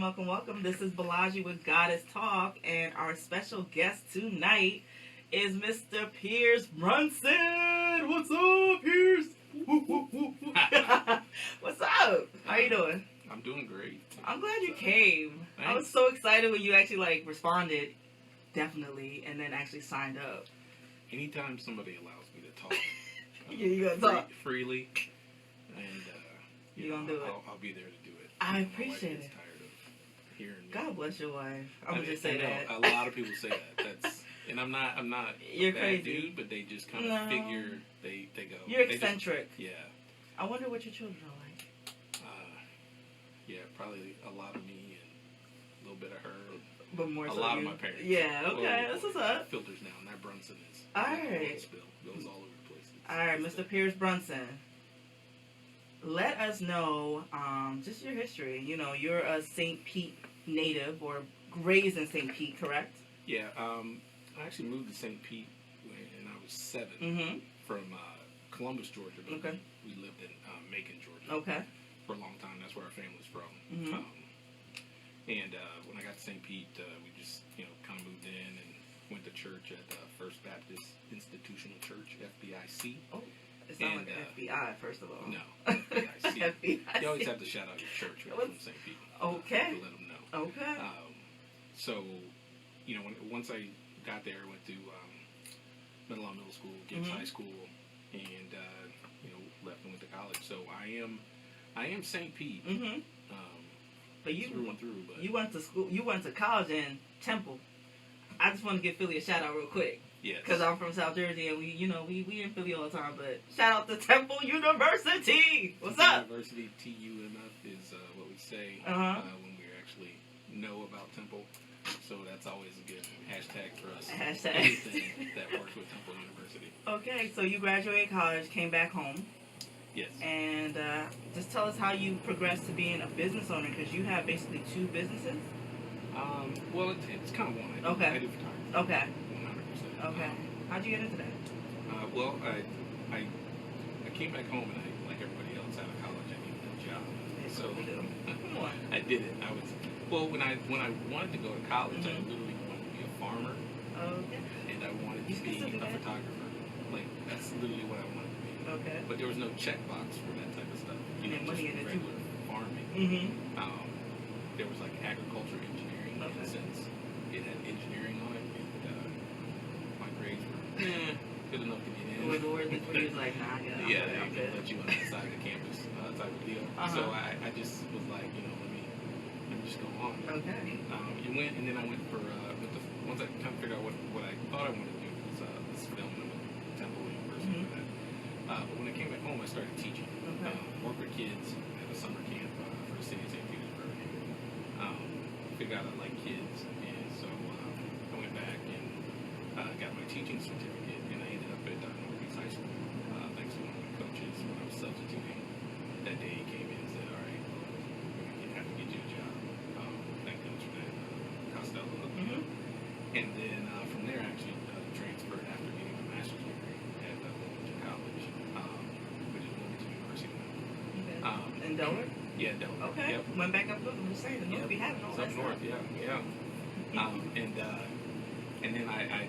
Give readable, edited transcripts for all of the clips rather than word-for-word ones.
welcome. This is Balaji with Goddess Talk, and our special guest tonight is Mr. Pierce Brunson. What's up, Pierce? What's up? How you doing? I'm doing great. I'm glad you came. Thanks. I was so excited when you actually responded, definitely, and then actually signed up. Anytime somebody allows me to talk, Yeah, you gonna talk freely, and you gonna do it. I'll be there to do it. I My wife appreciate gets it. tired of hearing me. God bless your wife. I'm gonna just say that. A lot of people say that. And I'm not You're a bad crazy. dude, but they just kind of figure they go. You're eccentric. Yeah. I wonder what your children are like. Yeah, probably a lot of me and a little bit of her. But more a so lot you. of my parents. Yeah, okay, that's what's up. Filters now, and that Brunson is. All right. Spill goes all over the place. All right, Mr. Pierce Brunson. Let us know just your history. You know, you're a St. Pete native or raised in St. Pete, correct? Yeah, I actually moved to St. Pete when I was 7 from Columbus, Georgia. But Okay. we lived in Macon, Georgia. Okay. For a long time. That's where our family's from. Mhm. And when I got to St. Pete, we just kind of moved in and went to church at First Baptist Institutional Church, FBIC. Oh, it's not like FBI, first of all. No, FBIC. FBI. You always have to shout out your church right from St. Pete. Okay. To let them know. Okay. So, once I got there, I went to Middle School, Gibbs High School, and left and went to college. So I am St. Pete. But you through and through. But you went to school. You went to college in Temple. I just want to give Philly a shout out real quick. yes, Because I'm from South Jersey and we in Philly all the time. But shout out to Temple University. What's up? University, TUMF is what we say when we actually know about Temple. So that's always a good hashtag for us. Hashtag. Anything that works with Temple University. Okay, so you graduated college, came back home. Yes. And just tell us how you progressed to being a business owner, because you have basically 2 businesses. Well, it's kind of one. I do photography. Okay. 100%. Okay. How'd you get into that? Well, I came back home and like everybody else out of college, I needed a job. So Come on. I did it. When I wanted to go to college, I literally wanted to be a farmer. Okay. And I wanted to be a photographer. Like, that's literally what I wanted to be. Okay. But there was no checkbox for that type of stuff. Money in just it regular farming. There was like agriculture engineering in a sense. It had engineering on it, and my grades were good enough to get in. He was like, nah, yeah, they can let you on that side of the campus type of deal. So I just was like, let me just go on. Okay. You went, and then I went for once I kind of figured out what I thought I wanted to do was this film at Temple University. But when I came back home, I started teaching. Worked with kids at a summer camp for the city of St. Petersburg. Figured out I like kids, and so I went back and got my teaching certificate, and I ended up at Northeast High School. Thanks to one of my coaches when I was substituting. That day he came in and said, "All right, we have to get you a job." Thank goodness for that. Costello. And then from there, I actually transferred after getting my master's degree at Wilmington College, which is Wilmington University now. In Delaware? Yeah, Delaware. Okay. Yep. Went back up north. I'm just saying, the north be having all It's that up north, stuff. yeah. And then I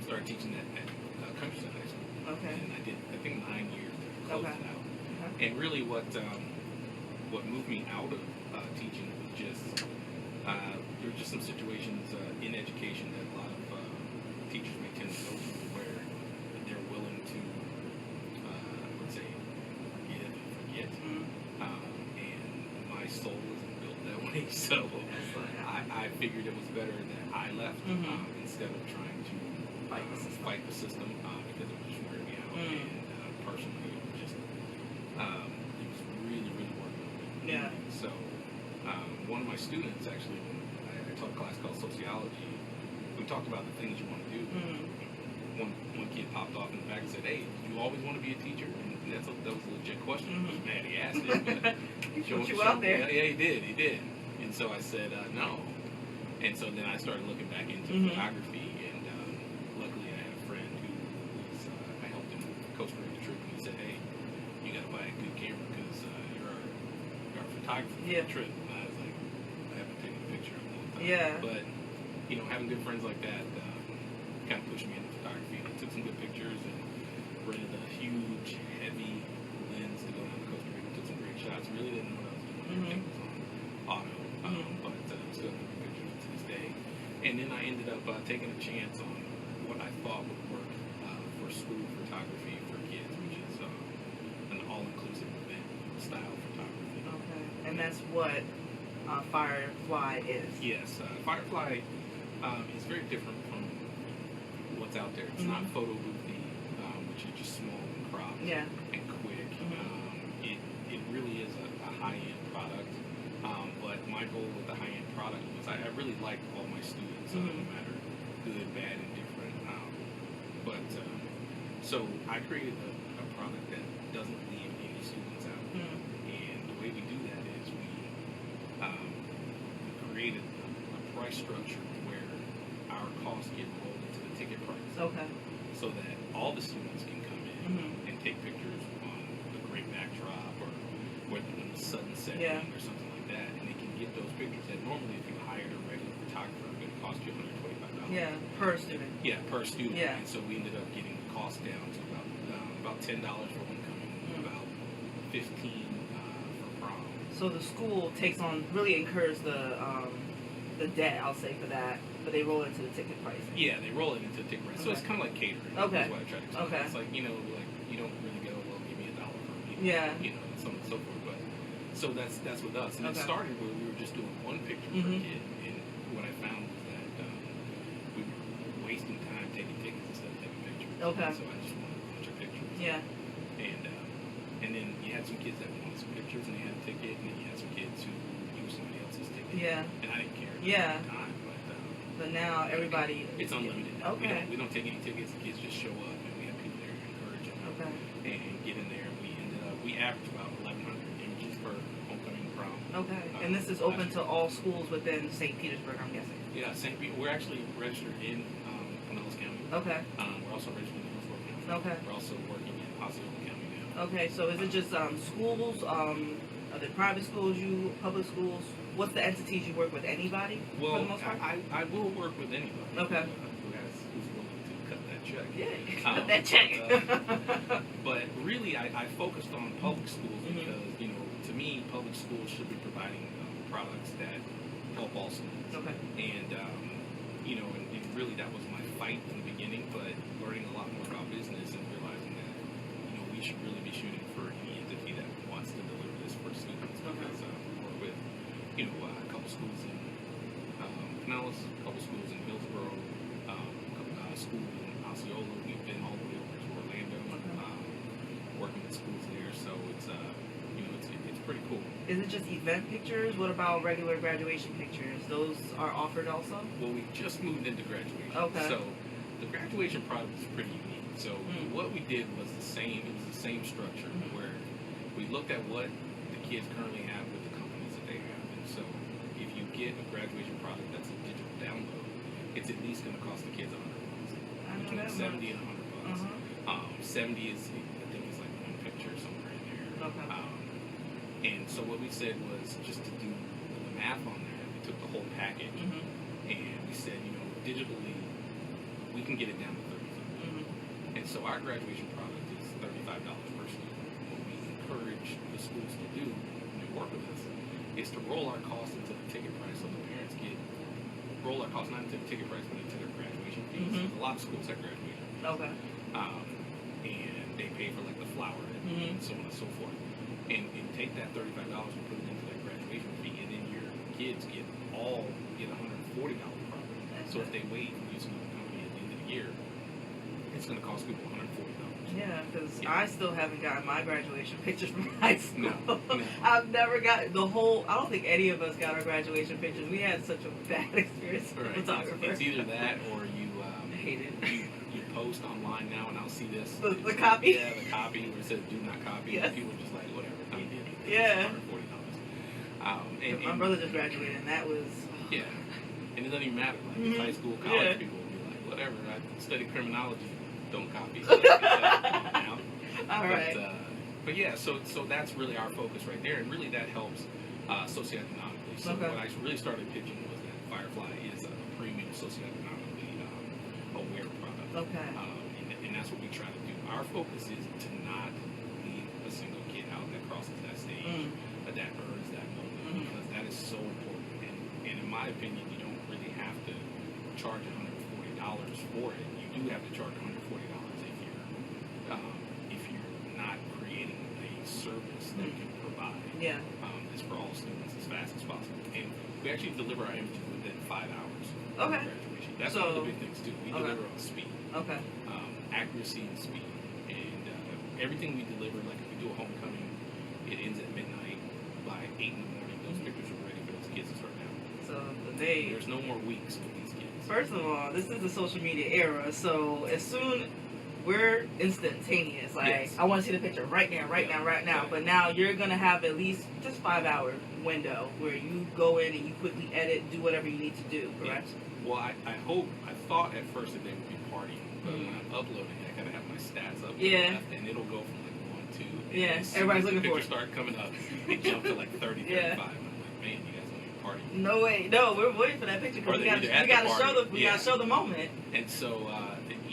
started teaching at Countryside High School. Okay. And I did, I think, 9 years there, closed it out. Okay. And really what moved me out of teaching was just, there were just some situations in education that a lot of teachers may tend to go through where they're willing to, let's say, forgive and forget. And my soul isn't built that way, so I figured it was better that I left instead of trying to fight the system because it was just wearing me out. And personally, it was just, it was really, really working on me. Yeah. So one of my students, actually, when I taught a class called sociology, we talked about the things you want to do. One kid popped off in the back and said, "Hey, do you always want to be a teacher?" And that was a legit question. I was mad he asked it. But He put you out there. Yeah, he did. And so I said, no. And so then I started looking back into photography, and luckily I had a friend who was, I helped him Costa Rica trip, and he said, "Hey, you got to buy a good camera because you're our photographer for the trip." And I was like, Yeah. But, you know, having good friends like that kind of pushed me into photography. And I took some good pictures and rented a huge, heavy lens to go down to Costa Rica. Took some great shots. Really didn't know what I was doing. Everything was on auto. But still took pictures to this day. And then I ended up taking a chance on what I thought would work for school photography for kids, which is an all-inclusive event style photography. Okay. And that's what Firefly is. Yes, Firefly is very different from what's out there. It's not photo boothy, which is just small and cropped and quick. It really is a high-end product. But my goal with the high-end product was I really liked all my students, no matter good, bad, and different. So I created a product that doesn't leave any students out. And the way we do that is we created a price structure where our costs get rolled into the ticket price. Okay. So that all the students can come in and take pictures on the great backdrop or when the sun's setting or something like that. And they can get those pictures that normally if you hired a regular photographer, it would cost you $125. Yeah, per student. Yeah, per student. Yeah. And so we ended up getting the cost down to about $10 for homecoming, about $15 for prom. So the school really incurs the debt, I'll say, for that, but they roll it into the ticket price. Yeah, they roll it into the ticket price. Okay. So it's kind of like catering. Okay. That's what I try to explain. Okay. It's like, you know, like you don't really go, well, give me $1 for a meal. Yeah. You know, so on and so forth. But so that's with us. And it started where we were just doing one picture per kid. And what I found was that we were wasting time taking tickets instead of taking pictures. Okay. So I just wanted a bunch of pictures. Yeah. And then you had some kids that wanted some pictures and they had a ticket, and then you had some kids who used somebody else's ticket. Yeah. And I didn't care. Yeah. At the time, but now everybody. It's unlimited. Okay. We don't take any tickets. The kids just show up, and we have people there to encourage them. Okay. And get in there. We averaged about 1,100 images per homecoming prom. Okay. And this is open to all schools within St. Petersburg, I'm guessing. Yeah, St. Pete. We're actually registered in Pinellas County. Okay. We're also registered in Hillsborough County. Okay. We're also working in Osceola County now. Okay. So is it just schools? Are they private schools? Public schools? What's the entities you work with? Anybody? Well, for the most part? I will work with anybody. Okay. Who's willing to cut that check. Yeah, cut that check. But really, I focused on public schools because, you know, to me, public schools should be providing products that help all students. Okay. And, you know, and really that was my fight in the beginning, but learning a lot more about business and realizing that, you know, we should really be shooting for any entity that wants to deliver this for students. Because we work with, you know, a couple schools in Pinellas, a couple schools in Hillsborough, a school in Osceola. We've been all the way over to Orlando, working with schools there. So it's, you know, it's pretty cool. Is it just event pictures? What about regular graduation pictures? Those are offered also? Well, we just moved into graduation. Okay. So the graduation product is pretty unique. So what we did was the same. It was the same structure where we looked at what the kids currently have with the companies that they have. And so if you get a graduation product that's a digital download, it's at least going to cost the kids $100. Between $70 and $100. 70 is, I think, is like one picture somewhere in there. Okay. And so what we said was just to do the math on that. We took the whole package and we said, you know, digitally we can get it down to $35. And so our graduation product is $35 per student. What we encourage the schools to do when they work with us is to roll our costs into the ticket price so the parents roll our costs not into the ticket price but into their graduation fees. A lot of schools have graduation. Okay. And they pay for like the flower and so on and so forth. And take that $35 and put it into that graduation fee, and then your kids get $140 profit. So if they wait and use another company at the end of the year, it's going to cost people $140. Yeah, because I still haven't gotten my graduation pictures from high school. No. I've never got I don't think any of us got our graduation pictures. We had such a bad experience with photographer. It's either that or you hate it. You post online now, and I'll see this. The copy? Yeah, the copy where it says do not copy. Yes. And people are just like, whatever. Yeah. $140. My brother just graduated, and that was... Yeah. And it doesn't even matter. Like high school, college people will be like, whatever. I studied criminology. Don't copy. So now. All right. But yeah, so that's really our focus right there, and really that helps socioeconomically. So Okay. what I really started pitching was that Firefly is a premium socioeconomically aware product. Okay. And that's what we try to do. Our focus is to not leave a single kid out that crosses that stage, that earns that moment, because that is so important. And in my opinion, you don't really have to charge $140 for it. You do have to charge $140 if you're not creating a service that can provide this for all students as fast as possible. And we actually deliver our images within 5 hours of Okay. graduation. That's one of the big things too. We deliver on speed, accuracy and speed, and everything we deliver. Like if we do a homecoming, it ends at midnight. By 8 in the morning, those pictures are ready for those kids to start down. So There's no more weeks with these kids. First of all, this is the social media era, so as soon we're instantaneous. Like Yes. I want to see the picture right now, right now. Right. But now you're gonna have at least just 5 hour window where you go in and you quickly edit, do whatever you need to do. Correct? Yes. Well, I thought at first that they would be partying, but when I'm uploading, I gotta have my stats up to the left, and it'll go from like 1, 2. Yeah, as everybody's soon as looking the for pictures start coming up, it jumps to like 30, 35. And I'm like, man, you guys don't be partying. No way. No, we're waiting for that picture Or because we they're gotta either at the show party. we gotta show the moment. And so,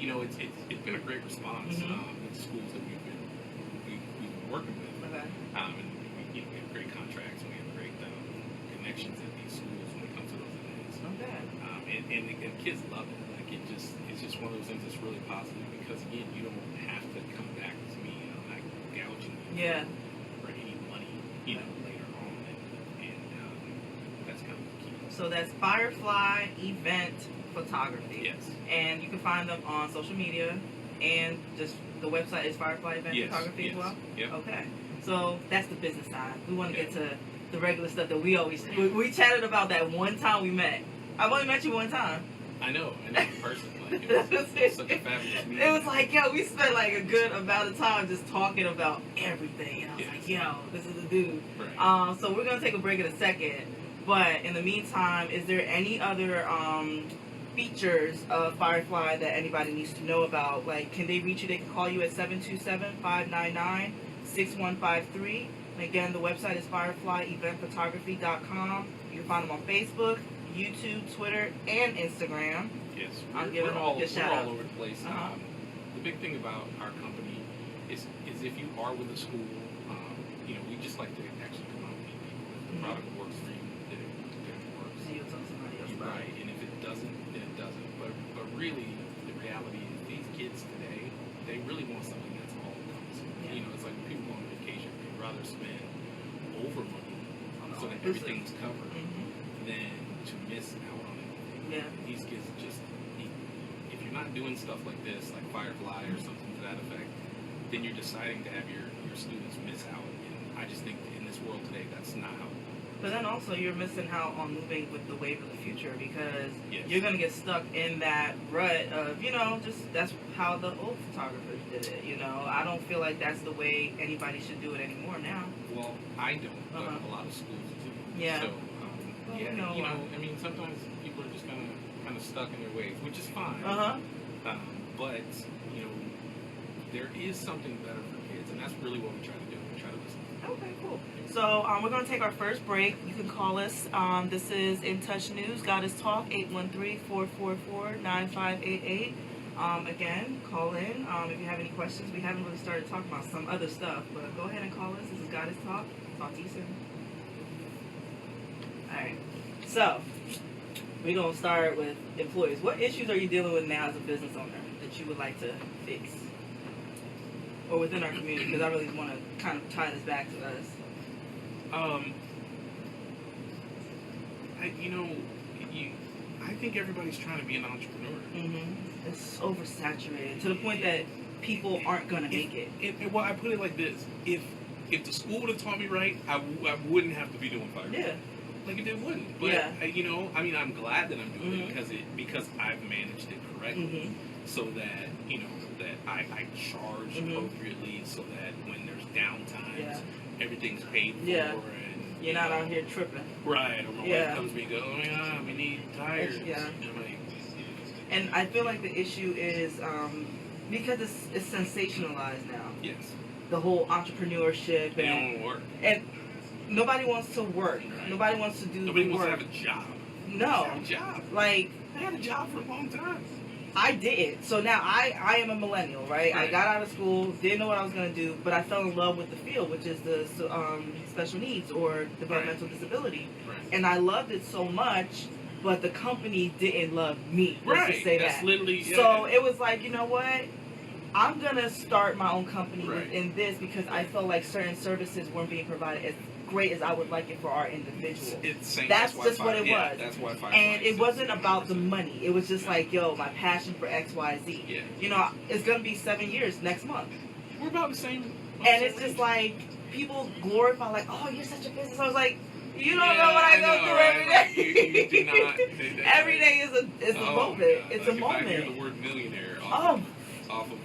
it's been a great response with the schools that we've been working with. Okay. And we have great contracts and we have great connections at these schools when it comes to those events. Okay. And kids love it. Like it's just one of those things that's really positive because again, you don't have to come back to me, like gouging you for any money, later on, and that's kind of the key. So that's Firefly Event Photography. Yes. And you can find them on social media, and just the website is Firefly Event Photography as well. Yep. Okay. So that's the business side. We want to get to the regular stuff that we chatted about that one time we met. I've only met you one time. I know in person. Like, it was such a fabulous meeting. It was like, yo, we spent like a good amount of time just talking about everything. And I was like, yo, this is the dude. Right. So we're going to take a break in a second. But in the meantime, is there any other features of Firefly that anybody needs to know about? Like, can they reach you? They can call you at 727-599-6153. And again, the website is fireflyeventphotography.com. You can find them on Facebook, YouTube, Twitter, and Instagram. Yes, we're all over the place. The big thing about our company is if you are with a school, we just like to actually come out and meet people. If the product works for you, then it works. So you'll tell somebody else about Right, and if it doesn't, then it doesn't. But really, the reality is these kids today, they really want something that's all encompassing. It's like when people go on vacation, they'd rather spend over money so that everything's covered than to miss out on anything. Yeah. These kids just, if you're not doing stuff like this, like Firefly or something to that effect, then you're deciding to have your students miss out. And I just think in this world today, that's not how. But then also you're missing out on moving with the wave of the future because Yes. you're going to get stuck in that rut of, just that's how the old photographers did it, I don't feel like that's the way anybody should do it anymore now. Well, I don't, but a lot of schools do. Yeah. So, sometimes people are just kind of stuck in their ways, which is fine. But, there is something better for kids, and that's really what we try to do. We try to listen. Okay, cool. So we're going to take our first break. You can call us. This is In Touch News, Goddess Talk, 813-444-9588. Again, call in if you have any questions. We haven't really started talking about some other stuff, but go ahead and call us. This is Goddess Talk. Talk to you soon. All right. So we're going to start with employees. What issues are you dealing with now as a business owner that you would like to fix? Or within our community, because I really want to kind of tie this back to us. I think everybody's trying to be an entrepreneur. It's oversaturated to the point that people aren't going to make it. Well, I put it like this: if the school would have taught me right, I wouldn't have to be doing fire. Yeah. Like it wouldn't. But I'm glad that I'm doing it because I've managed it correctly, so that that I charge appropriately, so that when there's downtimes, everything's paid for, and you're not out here tripping. Right. Or my wife comes to me and goes, "Oh my God, we need tires." And I feel like the issue is because it's sensationalized now. Yes. The whole entrepreneurship They don't want to work. And nobody wants to work. Right. Nobody wants to do Nobody the wants work. to have a job. No. Have a job. Like, I had a job for a long time. I didn't. So now I am a millennial, right? I Right. got out of school, didn't know what I was going to do, but I fell in love with the field, which is the special needs or developmental disability. Right. And I loved it so much, but the company didn't love me. Let's Right. just say That's that. literally. Yeah. So it was like, you know what? I'm going to start my own company Right. within this because I felt like certain services weren't being provided as great as I would like it for our individuals. That's just what it was. That's why And it wasn't about the money. It was just like, yo, my passion for X, Y, Z. Yeah. You know, it's going to be 7 years next month. We're about the same. And it's just like, people glorify, like, oh, you're such a business. I was like, you don't know what I go through every day. You do not. Every day is a moment. It's like a moment. If I hear the word millionaire Oh. off of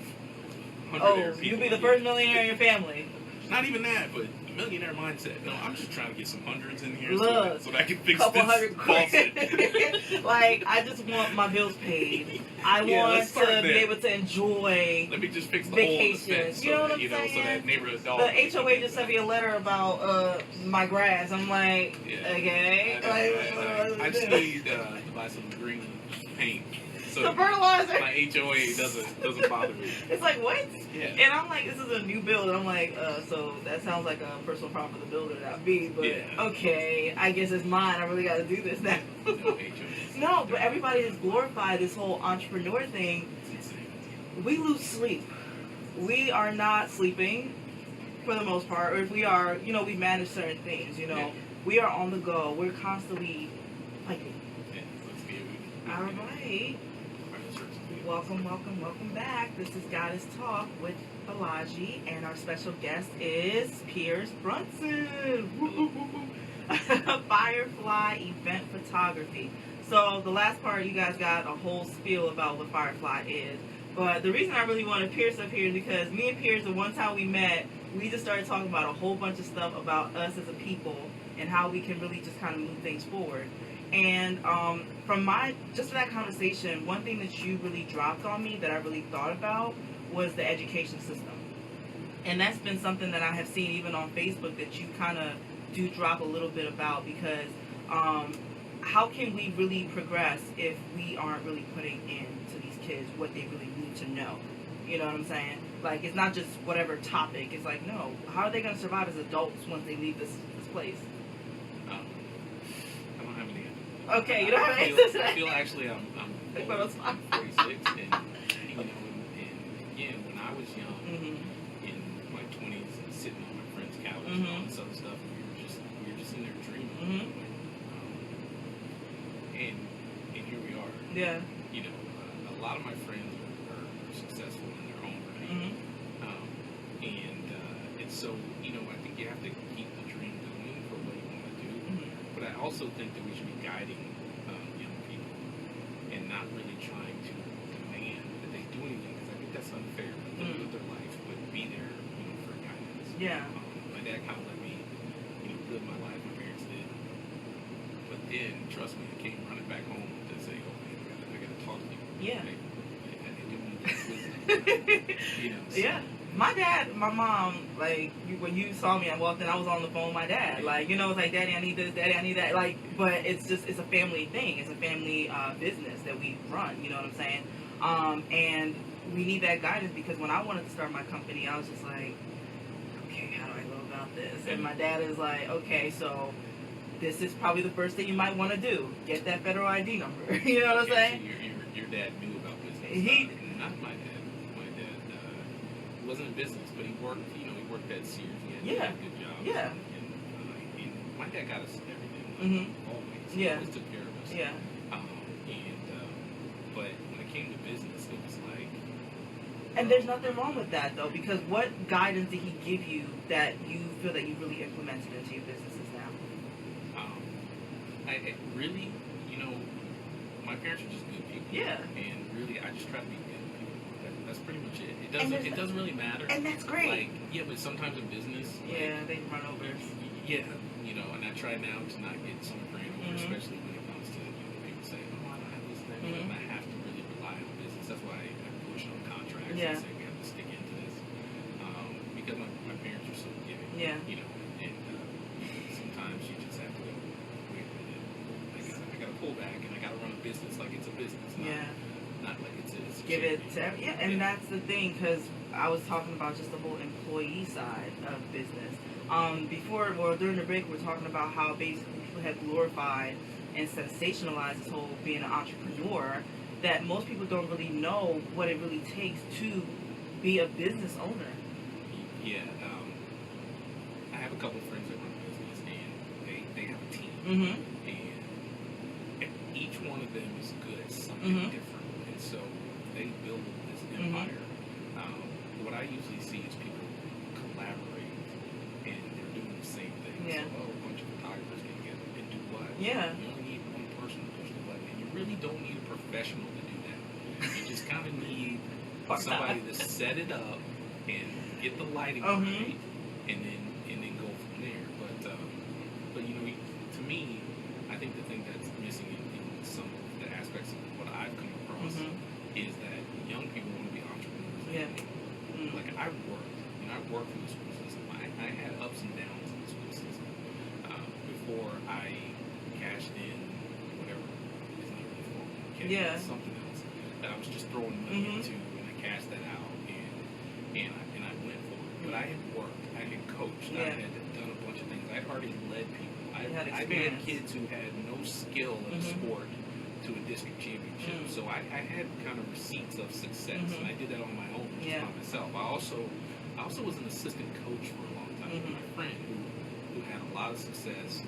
100 Oh, people, you'll be the first millionaire in your family. Not even that, but the millionaire mindset. No, I'm just trying to get some hundreds in here Look, so that I can fix couple this hundred faucet. Like, I just want my bills paid. I Yeah, want let's start to be there. able to enjoy Let me just fix the vacations. hole in the fence. You know So what that, I'm so saying? that neighborhood dog. The HOA just sent me a letter about my grass. I'm like, Yeah. okay. I just need to buy some green paint. So the fertilizer. my HOA doesn't bother me. It's like, what? Yeah. And I'm like, this is a new build. I'm like, so that sounds like a personal problem for the builder, not me. But Yeah. okay, I guess it's mine. I really got to do this now. No, HOAs. No, but everybody has glorified this whole entrepreneur thing. It's insane. We lose sleep. We are not sleeping for the most part. Or if we are, you know, we manage certain things, you know. Yeah. We are on the go. We're constantly fighting. Yeah, let's be All right. Welcome back. This is Goddess Talk with Balaji, and our special guest is Piers Brunson. Firefly event photography. So the last part, you guys got a whole spiel about what Firefly is. But the reason I really wanted Piers up here is because me and Piers, the one time we met, we just started talking about a whole bunch of stuff about us as a people and how we can really just kind of move things forward. And from that conversation, one thing that you really dropped on me that I really thought about was the education system. And that's been something that I have seen even on Facebook that you kind of do drop a little bit about, because how can we really progress if we aren't really putting into these kids what they really need to know? You know what I'm saying? Like, it's not just whatever topic. It's like, no, how are they going to survive as adults once they leave this place? I don't have any. Okay, you don't have I answers. I feel actually I'm 46, and you know, and again, when I was young, in my 20s, and sitting on my friend's couch and all this other stuff, we were just in there dreaming. And here we are. Yeah. You know, a lot of my friends are successful in their own right. And it's so, you know, I think you have to keep the dream going for what you want to do. But I also think that we should be guiding young people and not really trying to demand that they do anything, because I think that's unfair. Let them live their life, but be there, you know, for guidance. Yeah. My dad kind of let me, you know, live my life. My parents did. But then, trust me, I came running back home to say, oh, man, I got to talk to you. Yeah. I do need that. You know, so. Yeah. My dad, my mom, like, when you saw me, I walked in, I was on the phone with my dad. Like, you know, it's like, Daddy, I need this, Daddy, I need that. Like, but it's a family thing. It's a family business that we run, you know what I'm saying? And we need that guidance, because when I wanted to start my company, I was just like, okay, how do I go about this? And my dad is like, okay, so this is probably the first thing you might want to do. Get that federal ID number. You know what I'm saying? So your dad knew about business. Not my dad. Wasn't in business, but he worked. You know, he worked at Sears. He had a good job. Yeah. And my dad got us everything. Always. He always took care of us. Yeah. But when it came to business, it was like. And there's nothing wrong with that, though, because what guidance did he give you that you feel that you really implemented into your businesses now? I really, you know, my parents are just good people. Yeah. And really, I just try to be good people. That's pretty much it. It doesn't really matter. And that's great. Like, yeah, but sometimes in business. Yeah, they run over. Yeah, you know, and I try now to not get so ran over, especially when it comes to, you know, people saying, oh, I don't have this thing. And I have to really rely on business. That's why I push on contracts and say we have to stick into this. Because my parents are so giving. Yeah. You know, and so business like it's a business. Not like it's a give charity. it to and that's the thing, because I was talking about just the whole employee side of business. During the break, we were talking about how basically people have glorified and sensationalized this whole being an entrepreneur, that most people don't really know what it really takes to be a business owner. Yeah, I have a couple of friends that run a business, and they have a team, Mm-hmm. and each one of them is good at something different, and so they build this empire. What I usually see is people collaborate, and they're doing the same thing. Yeah. So, a bunch of photographers get together and do what? Yeah. You only need one person to push the button, and you really don't need a professional to do that. You just kind of need somebody to set it up and get the lighting right, and then go from there. But you know, to me, I think the thing that's missing in some of the aspects of what I've come across is that young people want to be entrepreneurs. Yeah. Like I worked in the school system. I had ups and downs in the school system before I cashed in whatever is not really formal. Something else that I was just throwing money into, and I cashed that out, and I went for it. But I had worked, I had coached, I had done a bunch of things. I had already led people. I had kids who had no skill in sport to a district championship. So I had kind of receipts of success, and I did that on my own, just by myself. I also was an assistant coach for a long time with my friend who had a lot of success,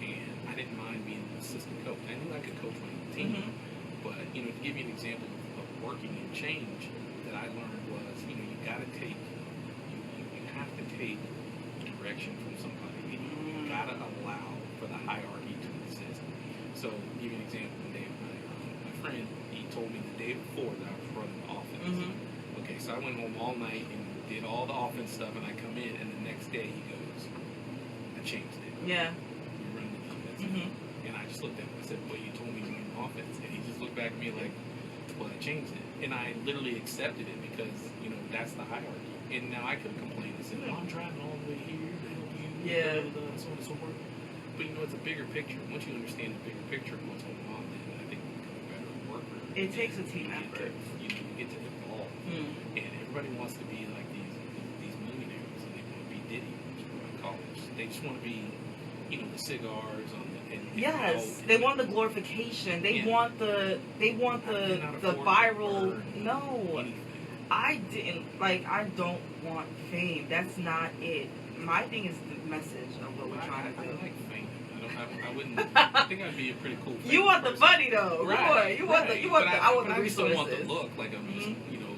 and I didn't mind being an assistant coach. I knew I could coach my own team, but you know, to give you an example of working in change that I learned was, you know, you have to take direction from somebody, and you gotta allow for the hierarchy to exist. So, to give you an example, my friend, he told me the day before that I was running the offense. Okay, so I went home all night and did all the offense stuff, and I come in, and the next day he goes, I changed it. Yeah. You run the defense. And I just looked at him and I said, well, you told me you run the offense. And he just looked back at me like, well, I changed it. And I literally accepted it because, you know, that's the hierarchy. And now I could have complained and said, well, I'm driving all the way here to help you, so on and so forth. But, you know, it's a bigger picture. Once you understand the bigger picture of what's going on, then I think you become a better worker. It takes a team effort. You get to evolve. And everybody wants to be like these millionaires, and they want to be Diddy, which is what I call them. They just want to be, you know, the cigars on the they want the glorification. They want the viral. No, I don't want fame. That's not it. My thing is the message of what we're trying to do. I like fame. I wouldn't. I think I'd be a pretty cool. You want the money though, right? You want the I resources. don't want the look like I'm just, you know,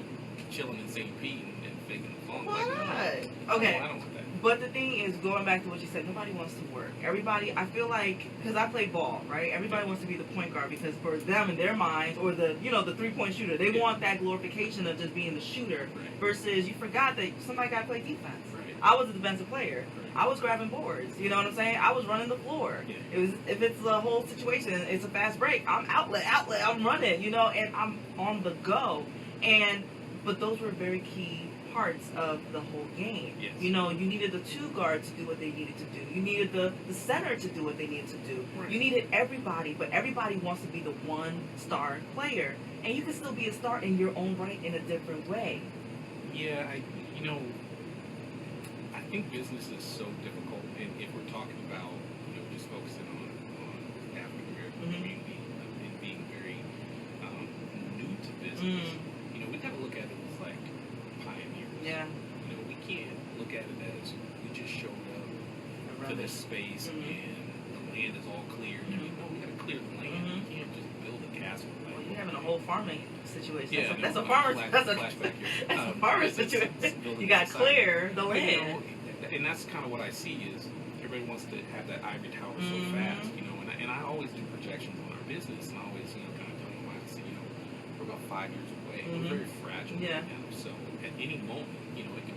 chilling in St. Pete and faking the phone. Why not? Okay. I don't want that. But the thing is, going back to what you said, nobody wants to work. Everybody, I feel like, because I play ball, right? Everybody wants to be the point guard because for them in their minds, or the 3-point shooter, they want that glorification of just being the shooter. Versus you forgot that somebody got to play defense. Right. I was a defensive player. I was grabbing boards. You know what I'm saying? I was running the floor. If it's the whole situation, it's a fast break. I'm outlet. I'm running. You know, and I'm on the go. But those were very key parts of the whole game. Yes. You know, you needed the two guards to do what they needed to do. You needed the center to do what they needed to do. Right. You needed everybody, but everybody wants to be the one star player. And you can still be a star in your own right in a different way. Yeah, I think business is so difficult, and if we're talking about, you know, just focusing on African American community and being very new to business, you know, we got to look at it as like pioneers. Yeah. You know, we can't look at it as we just showed up to this space and the land is all cleared. I mean, no, we got to clear the land. We can't just build a castle. Well, you're having a whole farming situation. Yeah, that's a farmer. That's a farmer situation. You got to clear the land. You know, and that's kind of what I see is everybody wants to have that ivory tower so fast, you know. And I always do projections on our business, and I always, you know, kind of tell my clients, you know, we're about 5 years away. We're very fragile right now, so at any moment, you know, it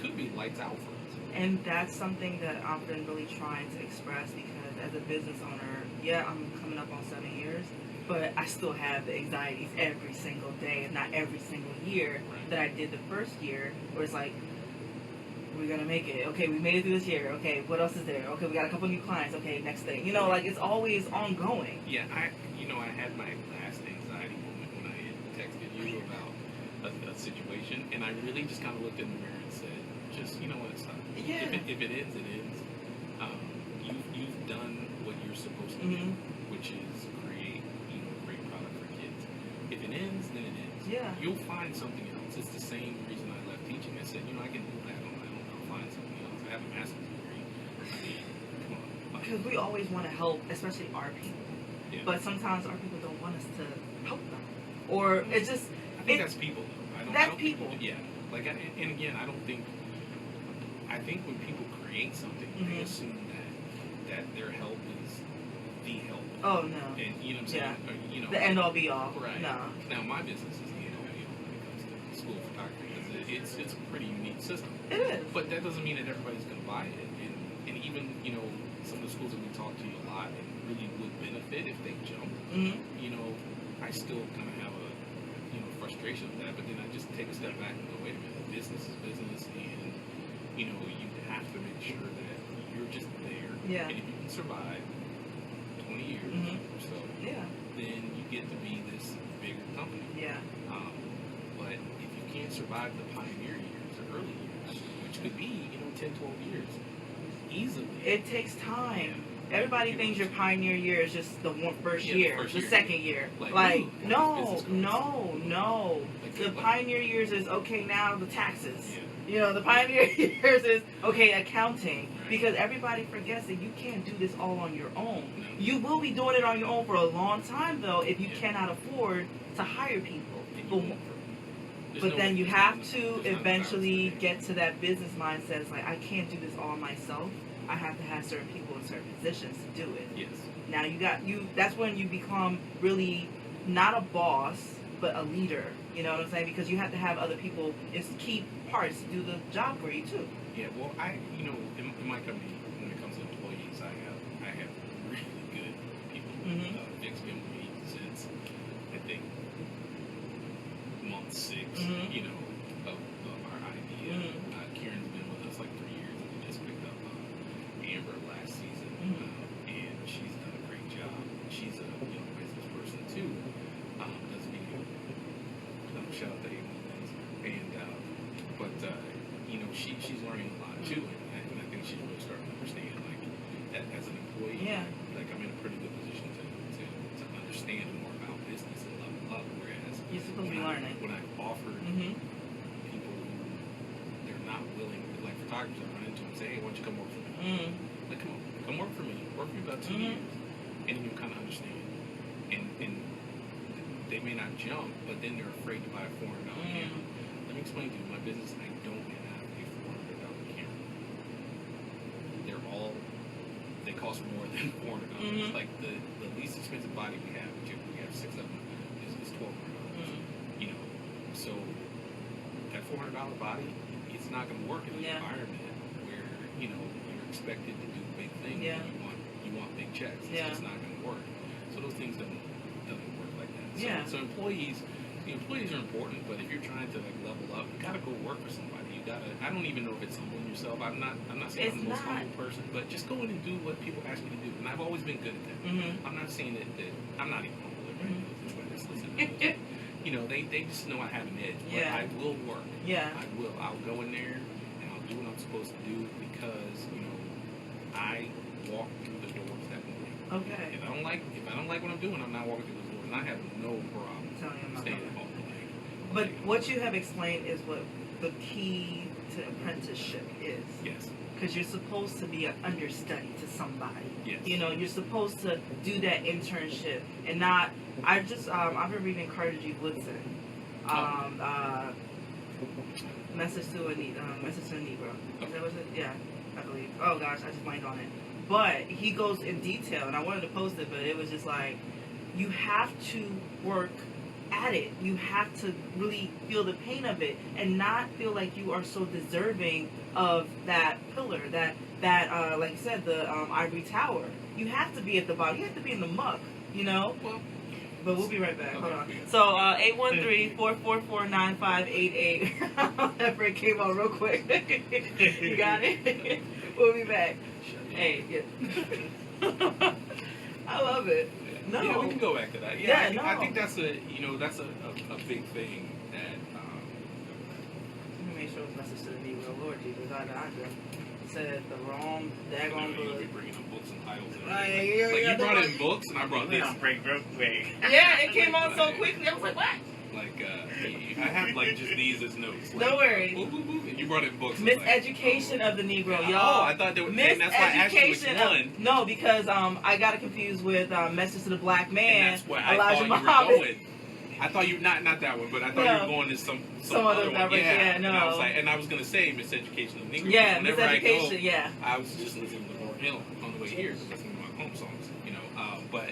could be lights out for us. And that's something that I've been really trying to express because as a business owner, I'm coming up on 7 years, but I still have the anxieties every single day, if not every single year that I did the first year, where it's like, we're gonna make it. Okay, we made it through this year. Okay, what else is there? Okay, we got a couple new clients. Okay, next thing. You know, like it's always ongoing. Yeah, I had my last anxiety moment when I had texted you about a situation, and I really just kind of looked in the mirror and said, just, you know what, stop. Yeah. If it ends, it ends. You've done what you're supposed to do, which is create, a great product for kids. If it ends, then it ends. Yeah. You'll find something else. It's the same reason I left teaching. I said, I can do that on my own. I'll find something else. I have a master's degree. I mean, come on. Because we always want to help, especially our people. Yeah. But sometimes our people don't want us to help them. Or it's just... I think that's people, though. That's people. Yeah. Like, and again, I think when people create something, they assume that their help is the help. Oh, no. And, you know what I'm saying? Yeah. Or, the end all be all. Right. No. Now, my business is the end all be all when it comes to school of photography, because it's a pretty unique system. It is. But that doesn't mean that everybody's going to buy it. And even, some of the schools that we talk to a lot and really would benefit if they jump, I still kind of have a, frustration with that. But then I just take a step back and go, wait a minute, business is business, and, you have to make sure that you're just there. Yeah. And if you can survive 20 years or so, then you get to be this bigger company. Yeah. But if you can't survive the pioneer years, the early years, which could be, 10, 12 years, easily. It takes time. Everybody thinks your pioneer year is just the first year, the second year. Like no. The pioneer years is, okay, now the taxes. Yeah. The pioneer years is, okay, accounting. Right. Because everybody forgets that you can't do this all on your own. No. You will be doing it on your own for a long time, though, if you cannot afford to hire people. But then you have to eventually get to that business mindset. It's like, I can't do this all myself. I have to have certain people in certain positions to do it. Yes. Now that's when you become really not a boss, but a leader. You know what I'm saying? Because you have to have other people in key parts to do the job for you too. Yeah, well, in my company, when it comes to employees, I have really good people. Vic's been with me since, I think, month 6, of our idea. Kieran's been with us like 3 years, and we just picked up Amber last season, and she's done a great job. She's a young business person too. Does video. Shout out to A1 things, and she's learning a lot too, and I think she's really starting to understand that as an employee. Yeah. Like, I'm in a pretty good position to understand more about business and level up. Whereas You're supposed to be learning. When I've offered people who they're not willing, like photographers, I run into them and say, hey, why don't you come work for me? Like, come work for me. Work for me about 2 years, and you kind of understand. And they may not jump, but then they're afraid to buy a $400 camera. Let me explain to you, my business, I don't have a $400 camera. They cost more than $400. Like the least expensive body we have 6 of them, is $1,200. So that $400 body, it's not going to work in an environment where you're expected to do big things. Yeah. You want big checks. It's just not going to work. So those things doesn't work like that. So employees are important, but if you're trying to level up, you gotta go work for somebody. I don't even know if it's humbling yourself. I'm not saying I'm the most humble person, but just go in and do what people ask you to do. And I've always been good at that. I'm not saying that I'm not even humble. Everybody that's listening. They just know I have an edge. But I will work. Yeah. I will. I'll go in there and I'll do what I'm supposed to do because I walk through the doors that morning. Okay. If I don't like what I'm doing, I'm not walking through those doors, and I have no problem staying at home. But what you have explained is what the key to apprenticeship is. Yes. Because you're supposed to be an understudy to somebody. Yes. You're supposed to do that internship and not. I've been reading Carter G. Woodson. Message to a Negro. Is that what it? Yeah, I believe. Oh gosh, I just blanked on it. But he goes in detail, and I wanted to post it, but it was just like, you have to work at it. You have to really feel the pain of it and not feel like you are so deserving of that pillar, that like you said, the ivory tower. You have to be at the bottom. You have to be in the muck, Well, but we'll be right back. Hold on. So 813-444-9588. That break came on real quick. You got it? We'll be back. Hey, yeah. I love it. No. Yeah, we can go back to that. Yeah, I no. think that's a big thing that. Let me make sure it's message to the Negro. Lord Jesus, I just said the wrong daggone You'll book. be bringing up books and titles. And Like, you brought in books, and I brought We this. don't break real quick. Yeah, it came on so quickly. I was like, what? Like, I have like just these as notes. Like, No worries. Boop, boop, boop, and you brought in books. It's like, Miseducation of the Negro, yeah. y'all. Oh, I thought they were. And that's why I asked you which one. No, because I got it confused with Message to the Black Man. And that's what I Elijah thought you were Muhammad. going. I thought you not that one, but I thought No. you were going to some other other one. direction, yeah, no. And I was like, and I was gonna say Miseducation of the Negro. Yeah, Whenever I go, Miseducation, yeah. I was just listening to Lauryn Hill on the way here, listening to my home songs, But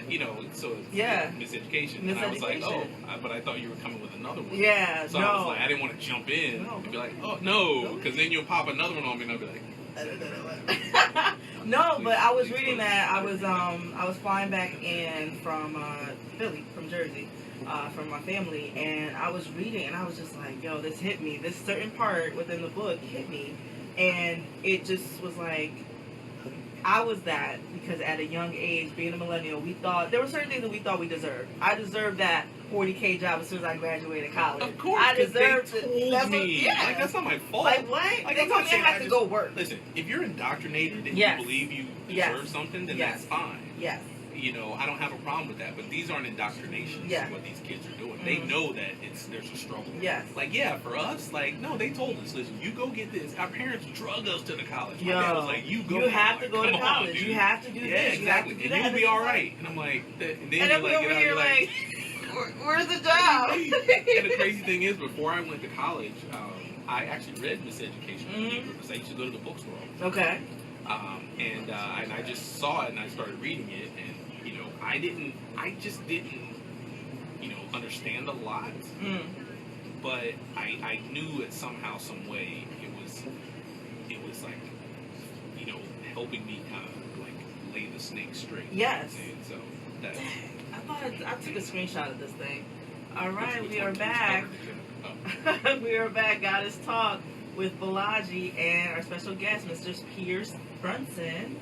so it's Yeah. Miseducation. And I was like, Miseducation. but I thought you were coming with another one. Yeah, So no. I was like, I didn't want to jump in No. and be like, oh no, because then you'll pop another one on me, and I'll be like. No, but I was reading that. I was flying back in from Philly, from Jersey, from my family, and I was reading, and I was just like, yo, this hit me. This certain part within the book hit me, and it just was like, I was that because at a young age, being a millennial, we thought there were certain things that we thought we deserved. I deserved that 40K job as soon as I graduated college. Of course, I 'cause deserved they it. told That's me. what, yeah. Like, that's not my fault. Like what? Like, They I'm told not me I saying had to go work. Listen, if you're indoctrinated and Yes. you believe you Yes. deserve something, then Yes. that's fine. Yes. I don't have a problem with that. But these aren't indoctrinations. Yeah. What these kids are doing, they know that there's a struggle. Yes. Like, yeah, for us, like, no, they told us, listen, you go get this. Our parents drug us to the college. My Yo, dad was like, you go. You have to go to Come on, college. dude. You have to do Yeah, this. exactly. You have to do And that. you'll be This all is right. And I'm like, and And then then we you over get out, here you're like, where's the job? and the crazy thing is, before I went to college, I actually read Miseducation because I used to go to the bookstore all the time. Okay. And I just saw it and I started reading it, and I just didn't understand a lot, but I knew that somehow, some way, it was like helping me kind of like lay the snake straight. Yes. And so that. I thought I took a screenshot of this thing. All right, Which we one are was back. covered? Oh. We are back. Goddess Talk with Balaji and our special guest, Mr. Pierce Brunson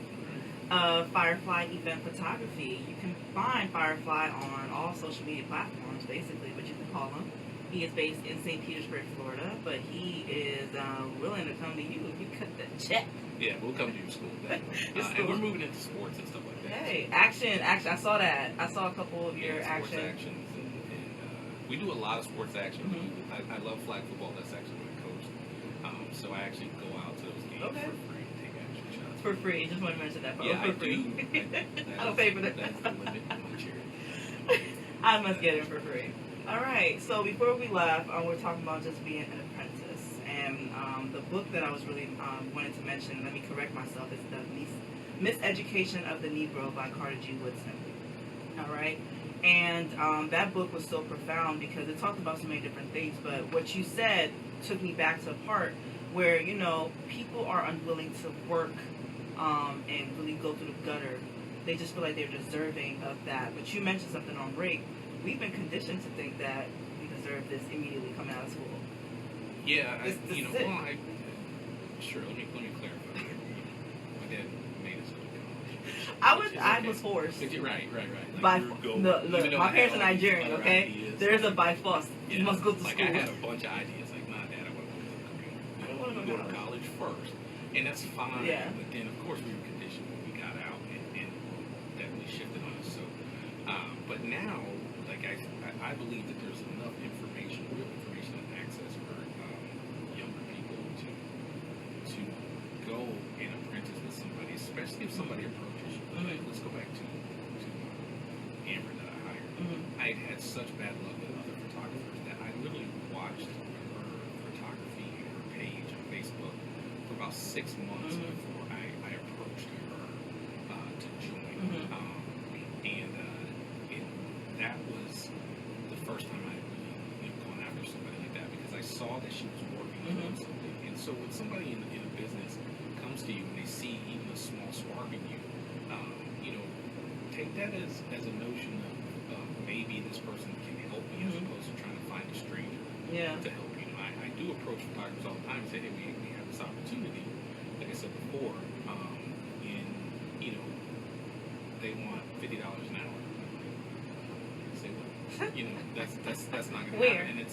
of Firefly Event Photography. You can find Firefly on all social media platforms, basically, what you can call him. He is based in St. Petersburg, Florida, but he is willing to come to you if you cut that check. Yeah, we'll come to your school. And we're moving into sports and stuff like that. Hey, action! I saw that. I saw a couple of your sports action. actions, and we do a lot of sports action. Mm-hmm. I love flag football. That's actually what I coach. So I actually go out to those games Okay. for free and take action shots. For free. Just want to mention that. Yeah, for I free. do. I don't pay for that. That's the limit on my charity. I must get it for free. All right. So before we left, we're talking about just being an apprentice, and the book that I was really wanting to mention. Let me correct myself. Is the Miseducation of the Negro by Carter G. Woodson. All right. And that book was so profound because it talked about so many different things. But what you said took me back to a part where people are unwilling to work and really go through the gutter. They just feel like they're deserving of that. But you mentioned something on rape. We've been conditioned to think that we deserve this immediately coming out of school. Yeah, This is it. Sure. Let me clarify. My dad made us go to college. I was forced. Right. Like, By you go, look, even though my I parents had are all these Nigerian. other Okay, ideas. there's a by force. Yeah, You must go to like school. I had a bunch of ideas. Like, nah, Dad, I want to go to the computer. I don't wanna go to college first, and that's fine. Yeah. But then, of course, we were conditioned when we got out, and definitely shifted on us. So, but now, like I believe that there's enough information, real information, and access for younger people to go and apprentice with somebody, especially if somebody approaches you. Like, let's go back to Amber that I hired. I had such bad luck with other photographers that I literally watched her photography, her page on Facebook for about 6 months before I approached her to join. And that was the first time I really gone after somebody like that because I saw that she was working on something. And so when somebody in a business comes to you and they see even a small spark in you, take that as a notion of maybe this person can help me as opposed to trying to find a stranger to help you. I do approach photographers all the time and say, hey, we have this opportunity, like I said before, and they want $50 an hour. You know, that's not going to Where? happen, and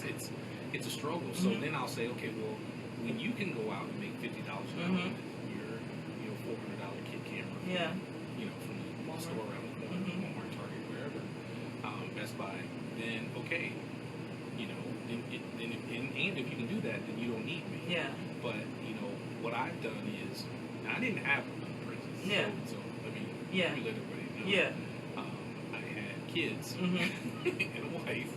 it's a struggle. So then I'll say, okay, well, when you can go out and make $50 an hour with your $400 kit camera, Yeah. you know, from the store around the corner, Walmart, Target, wherever, Best Buy, then okay, you know, and if you can do that, then you don't need me. Yeah. But you know, what I've done is, I didn't have a princess. Yeah. So I mean, Yeah. you let everybody know. Yeah. I had kids and a wife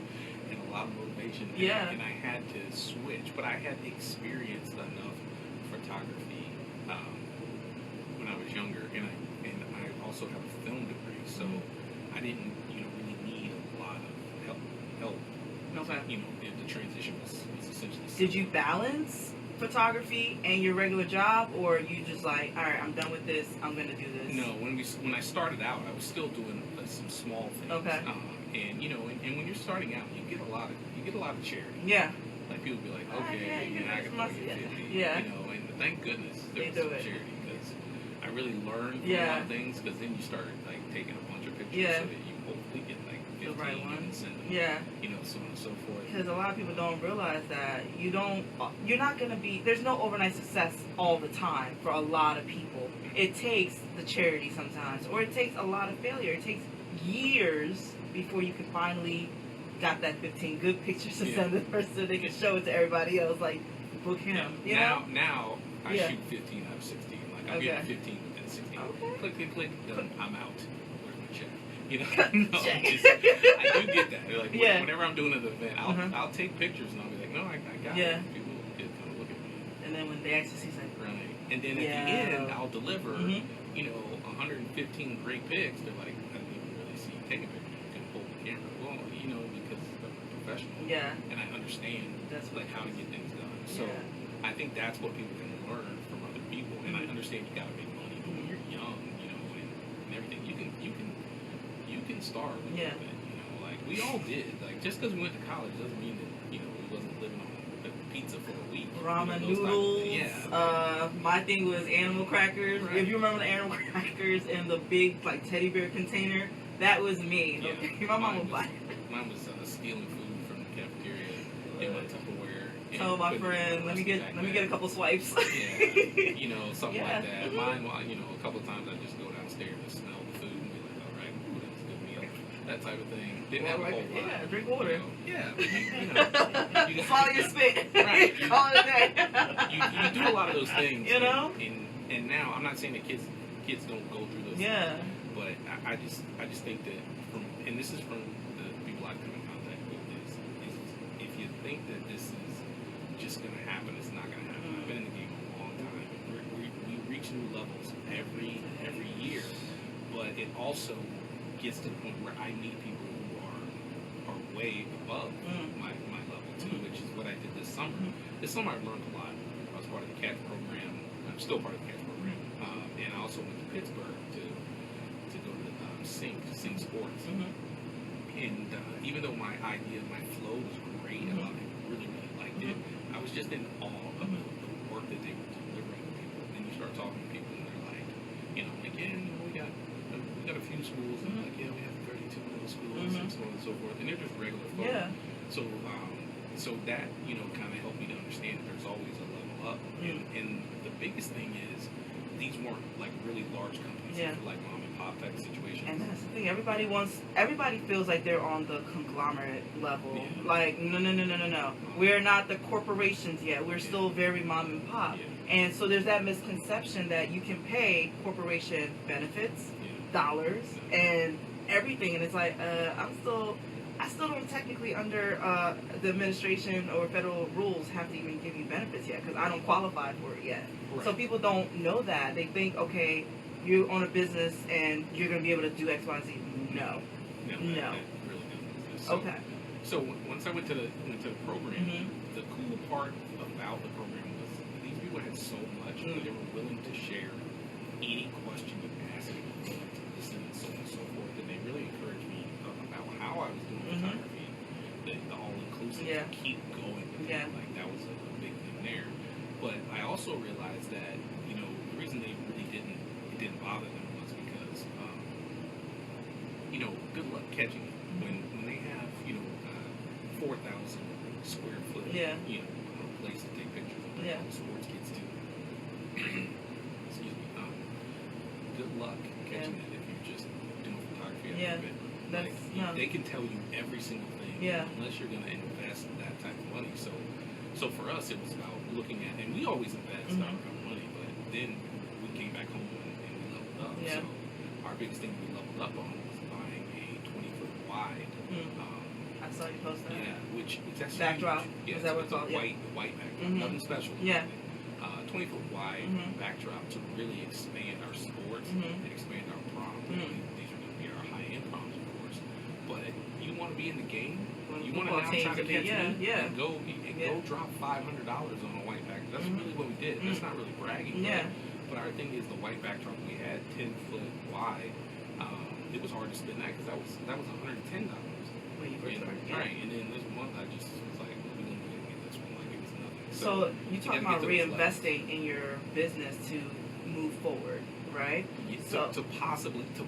and a lot of motivation. Yeah. And I had to switch, but I had experienced enough photography when I was younger, and I also have a film degree, so I didn't, you know, really need a lot of help. Okay. You know, the transition was essentially. Did you balance photography and your regular job, or you just like, all right, I'm done with this, I'm gonna do this? No, when I started out, I was still doing some small things. Okay. And you know, and when you're starting out, you get a lot of charity. Yeah. Like people be like, Oh, okay, yeah, you know, I can get 50. Yeah. You know, and thank goodness there They was do some it. charity, because I really learned from a lot of things, because then you start like taking a bunch of pictures so that you hopefully get like 15 the right one. and send them. Yeah. You know, so on and so forth. Because a lot of people don't realize that you're not going to be, there's no overnight success all the time for a lot of people. It takes the charity sometimes, or it takes a lot of failure. It takes years before you can finally got that 15 good pictures to send the person so they can show it to everybody else, like, book him. You know? Now I shoot 15 out of 16. Like, I'm getting 15 within 16. Okay. Click, done. I'm out. Where's my check? You know, no, Check. I do get that. They're like, whenever I'm doing an event, I'll take pictures and I'll be like, no, I got it. People get kind of look at me. And then when they actually see something, Right. And then at the end, I'll deliver, you know, 115 great pics. They're like, I didn't even really see you taking pictures. You can hold the camera. Well, you know, because I'm a professional. Yeah. And I understand like how to get things done. So I think that's what people can learn from other people. And I understand you got to make money, but when you're young, you know, and everything, you can starve a little bit. You know, like we all did. Like just because we went to college doesn't mean that, you know, we wasn't living on pizza for a week. Ramen you know, noodles. My thing was animal crackers. Right. If you remember the animal crackers in the big like teddy bear container, that was me. Yeah. Okay? My mom would buy it. Mine was stealing food from the cafeteria in my Tupperware. Tell my friend, let me get a couple swipes. Yeah, you know, something like that. Mine, you know, a couple of times I just go downstairs and smell the food and be like, all right, ooh, that's a good meal, that type of thing. Didn't have a whole lot. Yeah, drink water. You know, yeah, but you know, Swallow your spit. Right. Call it a day. you do a lot of those things. You know? And now I'm not saying that kids don't go through those things. But I just think that and this is from the people I've come in contact with, is if you think that this is just going to happen, it's not going to happen. I've been in the game a long time. We reach new levels every year, but it also gets to the point where I meet people who are way above my level too, which is what I did this summer. This summer I learned a lot. I was part of the CATS program. I'm still part of the CATS program, and I also went to Pittsburgh to go to Sync Sports. And even though my flow was great, a lot of people really liked it, I was just in awe of the work that they were delivering to people. And you start talking to people, and they're like, you know, like, yeah, you know, we got a few schools, and like, yeah, we have 32 middle schools, and so on and so forth, and they're just regular folks. Yeah. So that, you know, kind of helped me to understand that there's always a level up. And the biggest thing is, these weren't like really large companies, these were like mom and pop type situations. And that's the thing. Everybody feels like they're on the conglomerate level. Yeah. Like, no. We're not the corporations yet. We're still very mom and pop. Yeah. And so there's that misconception that you can pay corporation benefits, dollars, and everything. And it's like, I still don't technically under the administration or federal rules have to even give you benefits yet, because I don't qualify for it yet. Right. So people don't know that. They think, okay, you own a business and you're going to be able to do X, Y, Z. No. That really doesn't exist. So once I went to the program, the cool part about the program was these people had so much that they were willing to share any question you asked me, to listen, and so on and so forth. And they really encouraged me about how I was doing photography, the all-inclusive, to keep going. Like that was a big thing there. But I also realized that, you know, the reason they really didn't bother them was because, you know, good luck catching it. When they have, you know, Yeah. You know, a place to take pictures of sports kids too. Excuse me. Good luck catching it if you're just doing photography. Yeah. They can tell you every single thing. Yeah. Unless you're going to invest that type of money. So for us, it was about looking at, and we always invest our money, but then we came back home and we leveled up. Yeah. So our biggest thing we leveled up on was buying a 20-foot wide. I saw you post that. Yeah, which that's backdrop. Yeah, is that what it's it's called? a white backdrop. Nothing special. Yeah. 20-foot wide backdrop to really expand our sports and expand our proms. These are going to be our high-end proms, of course. But you want to be in the game. You want to now try to catch me and go drop $500 on a white backdrop. That's really what we did. That's not really bragging. Yeah. But our thing is the white backdrop we had 10-foot wide. It was hard to spend that because that was $110. When you first started. Right, and then this month I just was like, we're going to get this one like it was nothing. So you talk about reinvesting in your business to move forward, right? Yeah, to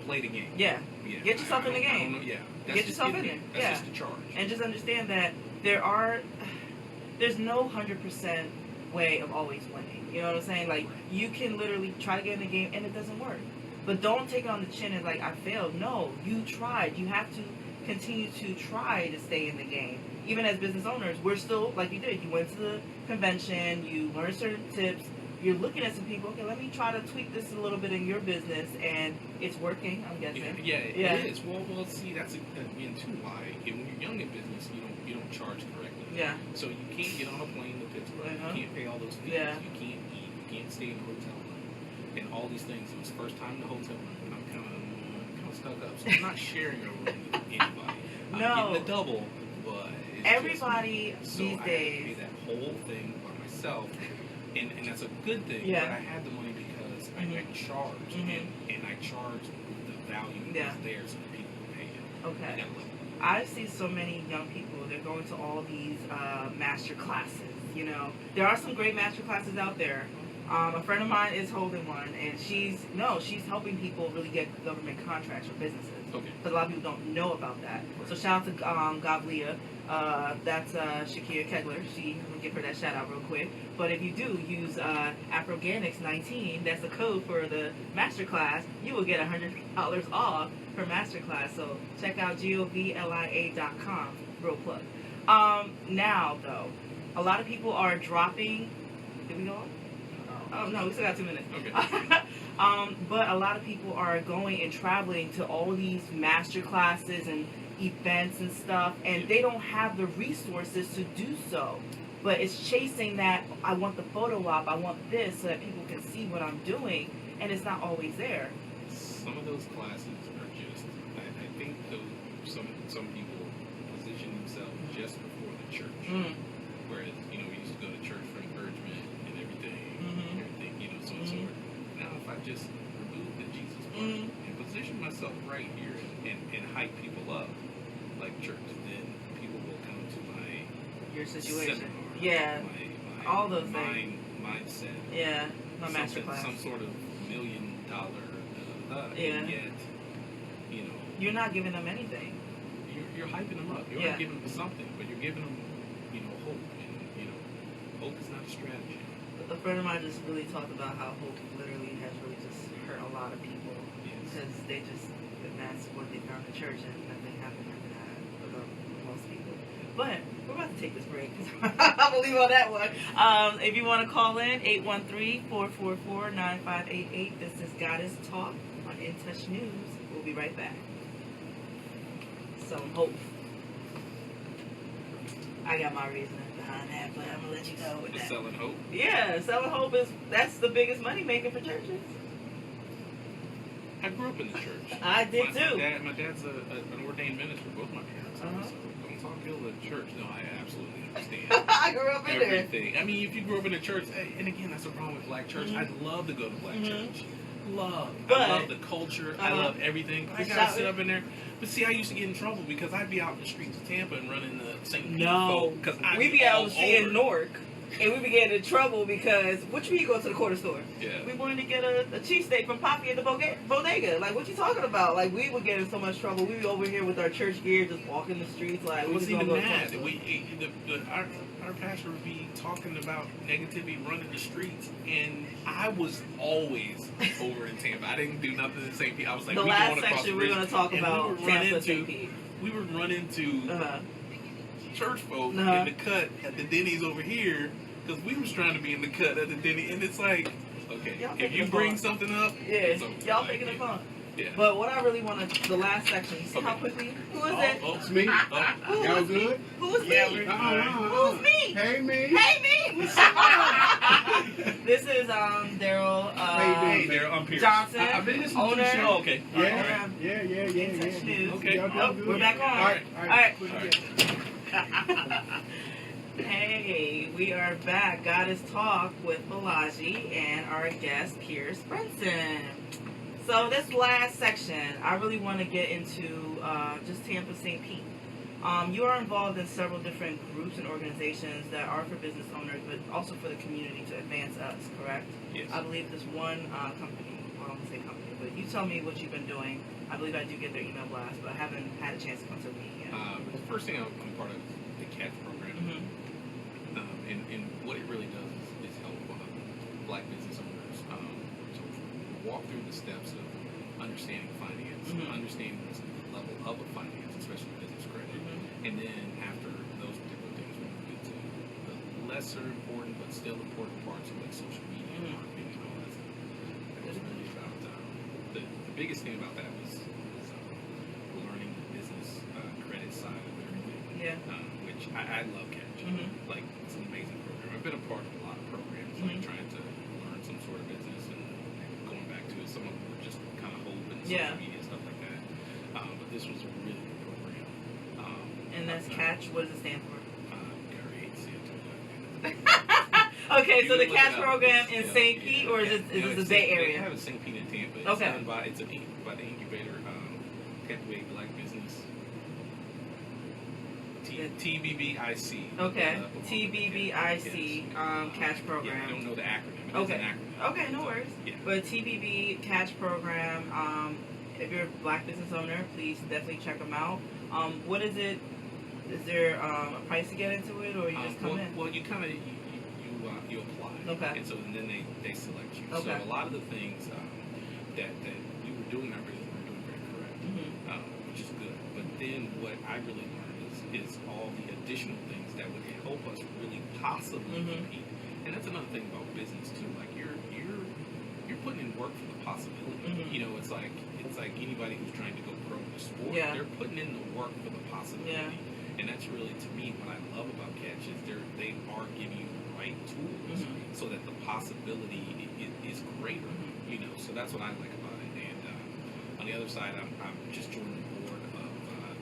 play the game. Yeah. Get yourself in the game. Get yourself in there. That's just the charge. And just understand that there's no 100% way of always winning. You know what I'm saying? Like, you can literally try to get in the game and it doesn't work. But don't take it on the chin and like, I failed. No, you tried. You have to continue to try to stay in the game. Even as business owners, we're still, like you did, you went to the convention, you learned certain tips, you're looking at some people, okay, let me try to tweak this a little bit in your business, and it's working, I'm guessing. It is. Well, see, that's again too why when you're young in business, you don't charge correctly. Yeah. So you can't get on a plane to Pittsburgh, you can't pay all those fees, you can't eat, you can't stay in a hotel room, and all these things. It was the first time in the hotel room, and I'm kind of stuck up, so I'm not sharing a room with anybody. I'm getting the double, but everybody these days. I had to pay that whole thing by myself, and that's a good thing. Yeah. But I had the money because I charged, and I charged the value that was there, so that people would pay it. Okay. I see so many young people. They're going to all these master classes. You know, there are some great master classes out there. A friend of mine is holding one, and she's helping people really get government contracts for businesses. Okay. Because a lot of people don't know about that. So shout out to Gavlia. That's Shakia Kegler. I'm gonna give her that shout out real quick. But if you do use Afroganics19, that's the code for the masterclass, you will get $100 off for masterclass. So check out govlia.com. Real plug. Now though, a lot of people are dropping. Did we go on? Oh no, we still got 2 minutes. Okay. But a lot of people are going and traveling to all these master classes and events and stuff, and they don't have the resources to do so. But it's chasing that, I want the photo op, I want this, so that people can see what I'm doing, and it's not always there. Some of those classes are just, I think some people position themselves just before the church. Whereas, we used to go to church for encouragement and everything, so and so forth. Now, if I just remove the Jesus part and position myself right here and hype people up like church, then people will come to your situation, seminar, my all those things, mindset, my master class, some sort of $1 million, and yet, you're not giving them anything. You're hyping them up. You're not giving them something, but you're giving them, hope, and hope is not a strategy. A friend of mine just really talked about how hope literally has really just hurt a lot of people because that's what they found in church, and nothing happened after that for most people. But we're about to take this break because I'm gonna leave on that one. If you want to call in, 813-444-9588. This is Goddess Talk on In Touch News. We'll be right back. Some hope. I got my reasoning behind that, but I'm gonna let you go with that. Selling hope? Yeah, selling hope that's the biggest money maker for churches. I grew up in the church. I did too. My dad's an ordained minister. Both my parents are. So don't talk ill of the church. No, I absolutely understand. I grew up in everything. I mean, if you grew up in a church, and again, that's the problem with black church. I'd love to go to black church. I love the culture. I love everything. But I gotta sit up in there. But see, I used to get in trouble because I'd be out in the streets of Tampa and running the St. No, we'd be out in the street in Newark. and we be getting in trouble because what you mean you go to the corner store? Yeah. We wanted to get a cheesesteak from Poppy at the bodega. Like, what you talking about? Like, we would get in so much trouble. We be over here with our church gear, just walking the streets. Like, It we wasn't just even gonna go that. Our pastor would be talking about negativity running the streets, and I was always over in Tampa. I didn't do nothing in St. Pete. I was like, the we last going across section the we're bridge, gonna talk and about we would run Tampa, into St. Pete. we would run into church folk Uh-huh. in the cut at the Denny's over here because we was trying to be in the cut at the Denny, and it's like, okay, Y'all if you making bring fun. something up, Yeah, it's okay. y'all Like, making it fun. Yeah. But what I really want to, the last section, see how Okay. quickly? Who is it? Oh, It's me. Who Y'all is me? good? Who's Yeah, me? we're- Who's me? Hey, me. Hey, me! This is Daryl How you doing, Daryl, I'm Pierce. Johnson, I've been listening to owner. the show. Oh, okay. Yeah, Owner. yeah. Touch News. Okay. Y'all doing Oh, good? we're back on. All right. All right. All right. Hey, we are back. God is Talk with Balaji and our guest, Pierce Brunson. So this last section, I really want to get into just Tampa St. Pete. You are involved in several different groups and organizations that are for business owners, but also for the community to advance us, correct? Yes. I believe there's one company, well, I won't say company, but you tell me what you've been doing. I believe I do get their email blast, but I haven't had a chance to come to a meeting yet. The first thing I'm part of is the CATCH program. Mm-hmm. And what it really does is help black business owners to walk through the steps of understanding finance, Mhm. understanding the level of a finance, especially business credit. Mm-hmm. And then after those particular things, we move into the lesser important but still important parts of like social media, Mhm. marketing, and all that stuff. That was really about the biggest thing about that was learning the business credit side of everything. Yeah. Which I love CATCH. Mhm. Like, it's an amazing program. I've been a part of a lot of programs, like Mhm. trying to learn some sort of business and going back to it. Some of them were just kind of hope and Yeah. social media stuff like that. But this was a really good program. And that's CATCH. What does it stand for? Okay, so the CATCH program in St. Pete, or is this the Bay They Area? have a St. Pete in Tampa. It's Okay. done by, it's by the incubator, Tampa Bay Black Business. TBBIC. Okay, TBBIC CATCH Yeah, I program. don't know the acronym. It is Okay. an acronym. Okay, no worries. Yeah. But TBB CATCH program. If you're a black business owner, please definitely check them out. What is it? Is there a price to get into it, or you just come in? Well, you kind of you apply. Okay. And so then they select you. Okay. So a lot of the things that you were doing, I really were doing very correct, Mm-hmm. which is good. But then what I really learned is all the additional things that would help us really possibly Mhm. compete. And that's another thing about business too. Like you're putting in work for the possibility. Mhm. You know, it's like anybody who's trying to go pro in the sport, Yeah. they're putting in the work for the possibility. Yeah. And that's really, to me, what I love about CATCH is they are giving you the right tools Mhm. so that the possibility is greater. Mhm. You know, so that's what I like about it. And on the other side, I'm just joined the board of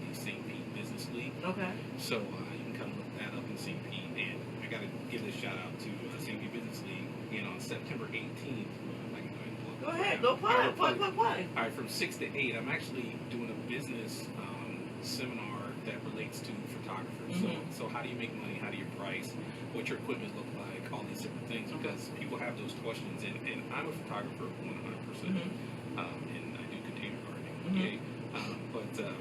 the St. Pete Business League. Okay. So you can come look that up in St. Pete. And I got to give a shout out to St. Pete Business League. And on September 18th, I can go ahead and plug Go it. ahead. Go plug. All right, from 6 to 8, I'm actually doing a business seminar that relates to photographers. Mhm. So how do you make money? How do you price? What your equipment look like? All these different things, because people have those questions. And I'm a photographer 100%, Mhm. and I do container gardening. Mhm. Okay, but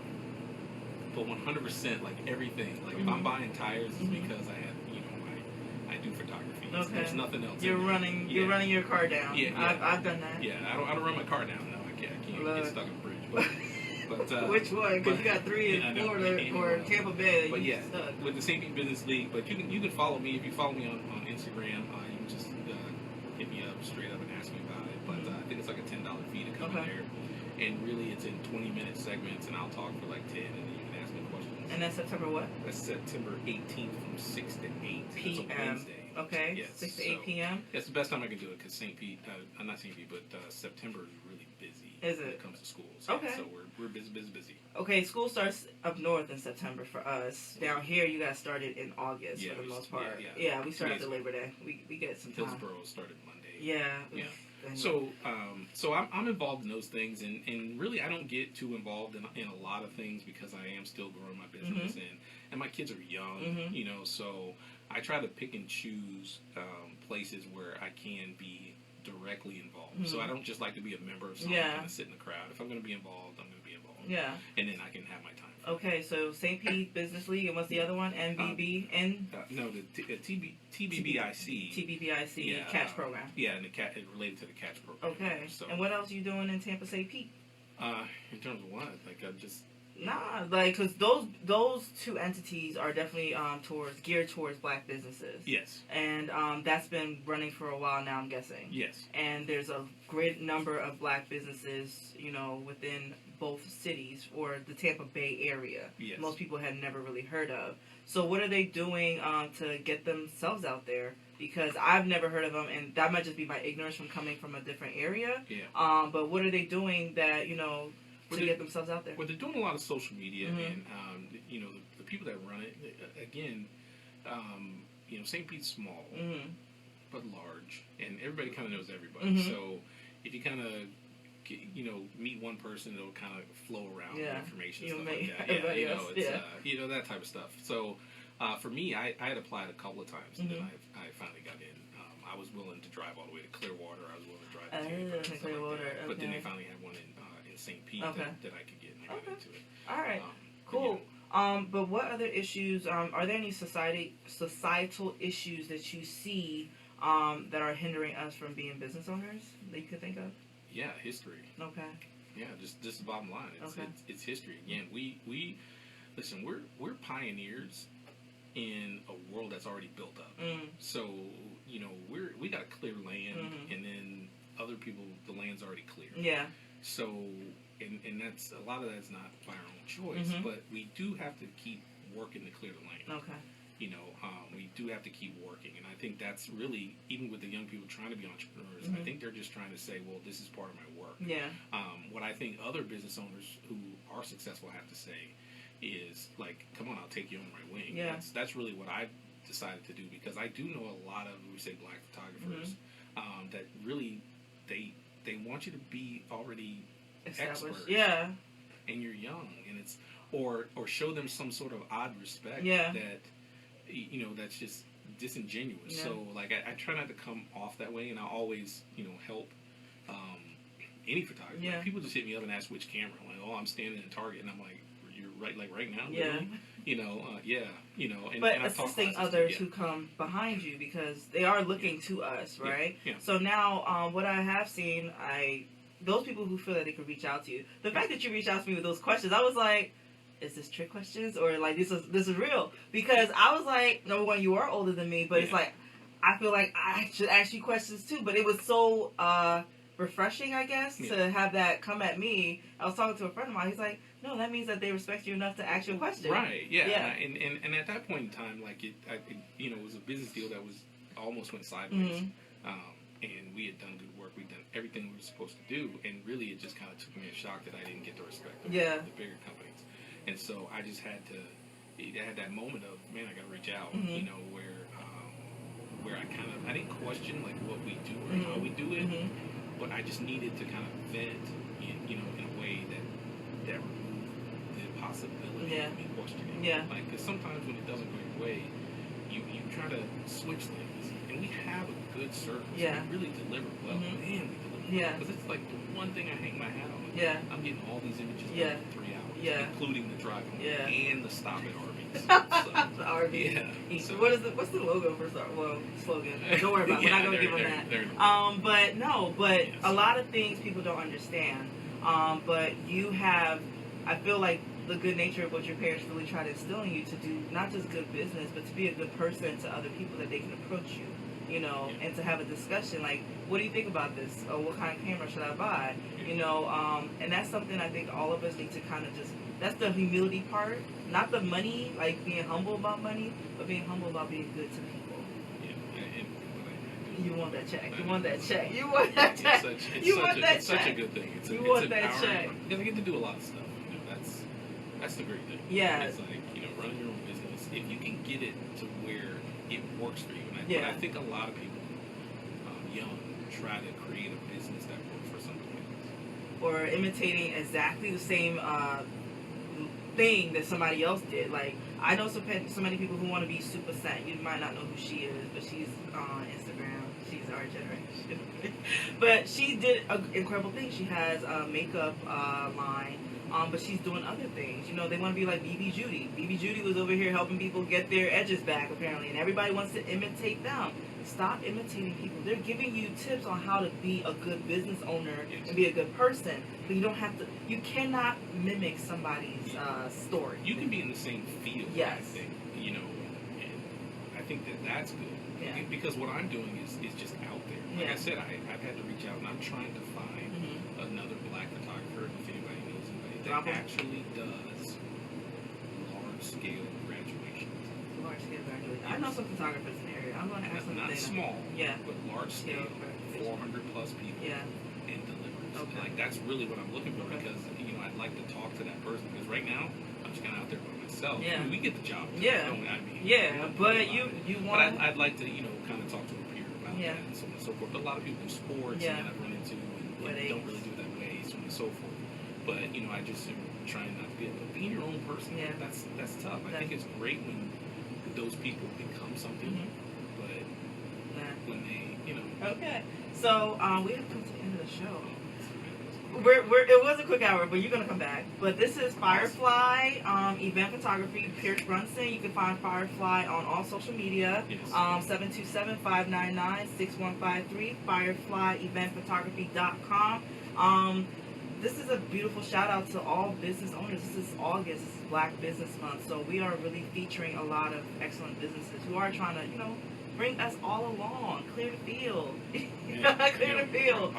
100%, like everything. Like if I'm Mhm. buying tires, it's Mhm. because I have, I do photography. Okay. There's nothing else. You're in there. running. Yeah. You're running your car down. Yeah, yeah. I've done that. Yeah, I don't run my car down. No, I can't Love get it. stuck on the bridge. But Which one? Because you got three I in know. Florida or Tampa Bay. But you yeah, stuck. with the St. Pete Business League. But you can follow me. If you follow me on Instagram, you can just hit me up straight up and ask me about it. But I think it's like a $10 fee to come in Okay. there. And really, it's in 20-minute segments, and I'll talk for like 10, and then you can ask me questions. And that's September what? That's September 18th from 6 to 8. It's a PM. Wednesday. Okay. Yes, 6 to so 8 p.m. That's the best time I can do it because St. Pete, not St. Pete, but September is really busy. Is when it? it comes to schools? Okay. So we're busy. Okay, school starts up north in September for us. Down here, you guys started in August Yeah, for the we- most part. yeah. Yeah, we start Yes. after Labor Day. We get some time. Hillsborough started Monday. Yeah. Yeah. So I'm involved in those things, and really I don't get too involved in a lot of things because I am still growing my business, Mm-hmm. and my kids are young, Mm-hmm. so I try to pick and choose places where I can be directly involved. Mm-hmm. So I don't just like to be a member of something, kind of sit in the crowd. If I'm going to be involved, I'm going to be involved. Yeah. And then I can have my time. Okay, so St. Pete Business League, and what's the other one? MBB and no, the TBBIC. TBBIC catch program. Yeah, and it related to the catch program. Okay. So, and what else are you doing in Tampa St. Pete? In terms of what? Like just. Nah, like, because those two entities are definitely geared towards black businesses. Yes. And that's been running for a while now, I'm guessing. Yes. And there's a great number of black businesses, within both cities or the Tampa Bay area. Yes. Most people had never really heard of. So what are they doing to get themselves out there? Because I've never heard of them, and that might just be my ignorance from coming from a different area. Yeah. But what are they doing that, to get themselves out there? Well, they're doing a lot of social media, Mm-hmm. and the people that run it. Again, St. Pete's small, Mm-hmm. but large, and everybody kind of knows everybody. Mm-hmm. So if you kind of meet one person, it'll kind of flow around with information, stuff like that. It's that type of stuff. So for me, I had applied a couple of times, and then I finally got in. I was willing to drive all the way to Clearwater. I was willing to drive to Clearwater. Like but then they finally had one in St. Pete that I could get and get into it. All right. Cool. But what other issues, are there any societal issues that you see that are hindering us from being business owners that you could think of? Yeah, history. Okay. Yeah, just the bottom line. It's history. Again, we listen, we're pioneers in a world that's already built up. So, we got to clear land, and then other people, the land's already clear. Yeah. So, and that's a lot of that's not by our own choice, but we do have to keep working to clear the land. Okay. We do have to keep working, and I think that's really, even with the young people trying to be entrepreneurs, I think they're just trying to say, well, this is part of my work. Yeah. What I think other business owners who are successful have to say is, like, come on, I'll take you on my wing. Yeah. That's really what I've decided to do, because I do know a lot of, we say, black photographers that really, they want you to be already established. Expert. Yeah. And you're young, and it's, or show them some sort of odd respect that, that's just disingenuous. Yeah. So, like, I try not to come off that way, and I always, help any photographer. Yeah. Like, people just hit me up and ask which camera. I'm like, oh, I'm standing in Target, and I'm like, you're right now? Yeah. Really? But and assisting others who come behind you, because they are looking to us, right? Yeah. So now, what I have seen, those people who feel that they could reach out to you, the fact that you reached out to me with those questions, I was like, is this trick questions, or like this is real? Because I was like, number one, you are older than me, but it's like, I feel like I should ask you questions too. But it was so refreshing, I guess, to have that come at me. I was talking to a friend of mine. He's like, no, that means that they respect you enough to ask you a question. Right. Yeah. And at that point in time, like it was a business deal that was almost went sideways. And we had done good work. We'd done everything we were supposed to do, and really, it just kind of took me a shock that I didn't get the respect of the bigger companies. And so I just had that moment of, man, I got to reach out, where I didn't question like what we do or how we do it, but I just needed to kind of vent, in a way that removed the possibility of me questioning. Yeah. Like, because sometimes when it doesn't go your way, you try to switch things, and we have a good service. Yeah. We really deliver well. Man, we deliver well. Yeah. Because it's like the one thing I hang my hat on. Yeah. I'm getting all these images done in 3 hours, including the drive home and the stop at Arby's. The Arby's. Yeah. So, what's the logo for slogan? Don't worry about it. We're not going to give them that. But a lot of things people don't understand. But you have, I feel like, the good nature of what your parents really try to instill in you to do not just good business, but to be a good person to other people that they can approach you. And to have a discussion like, what do you think about this? Or what kind of camera should I buy? And that's something I think all of us need to kind of that's the humility part. Not the money, like being humble about money, but being humble about being good to people. You want that check. You want that check. You want that check. It's such a good thing. It's that check. Because I get to do a lot of stuff. That's the great thing. Yeah. It's like, running your own business. If you can get it to where it works for you. And I think a lot of people, young, try to create a business that works for somebody else. Or imitating exactly the same thing that somebody else did. Like, I know so many people who want to be Super Scent. You might not know who she is, but she's on Instagram. She's our generation. But she did an incredible thing. She has a makeup line, but she's doing other things. You know, they want to be like BB Judy. BB Judy was over here helping people get their edges back, apparently, and everybody wants to imitate them. Stop imitating people. They're giving you tips on how to be a good business owner and be a good person, but you don't have to. You cannot mimic somebody's story. You can be in the same field. Yes. I think, you know, and I think that that's good. Yeah. Because what I'm doing is just out there. Like Yeah. I said, I've had to reach out, and I'm trying to find another black photographer, if anybody knows anybody, that actually does large-scale graduations. Large-scale graduation. I know some photographers in the area. I'm going to ask them. Not small, yeah, but large-scale, 400-plus people, yeah, and deliveries. Okay. Like, that's really what I'm looking for, Okay. because, you know, I'd like to talk to that person, because right now, I'm just kind of out there by myself. Yeah. I mean, we get the job done, Yeah. don't we? I mean, yeah, but you want. But I'd like to, you know, kind of talk to a peer about Yeah. that and so on and so forth. But a lot of people in sports Yeah. and I've run into Where and they- don't really do it that way, so on and so forth. But, you know, I just am trying not to be able to be your own person. Yeah. That's tough. I think it's great when those people become something, but when they, you know. Okay, so we have come to the end of the show. It was a quick hour, but you're going to come back. But this is Firefly Event Photography, Pierce Brunson. You can find Firefly on all social media. Yes. 727-599-6153, fireflyeventphotography.com. This is a beautiful shout out to all business owners. This is August, this is Black Business Month, so we are really featuring a lot of excellent businesses who are trying to, you know, bring us all along, clear the field, clear the field.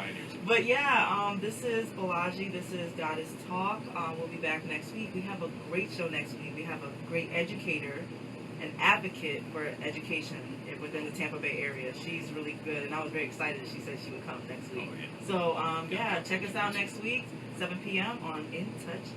But yeah, this is Balaji. This is Goddess Talk. We'll be back next week. We have a great show next week. We have a great educator, an advocate for education within the Tampa Bay area. She's really good, and I was very excited that she said she would come next week. So yeah, check us out next week, 7 p.m. on In Touch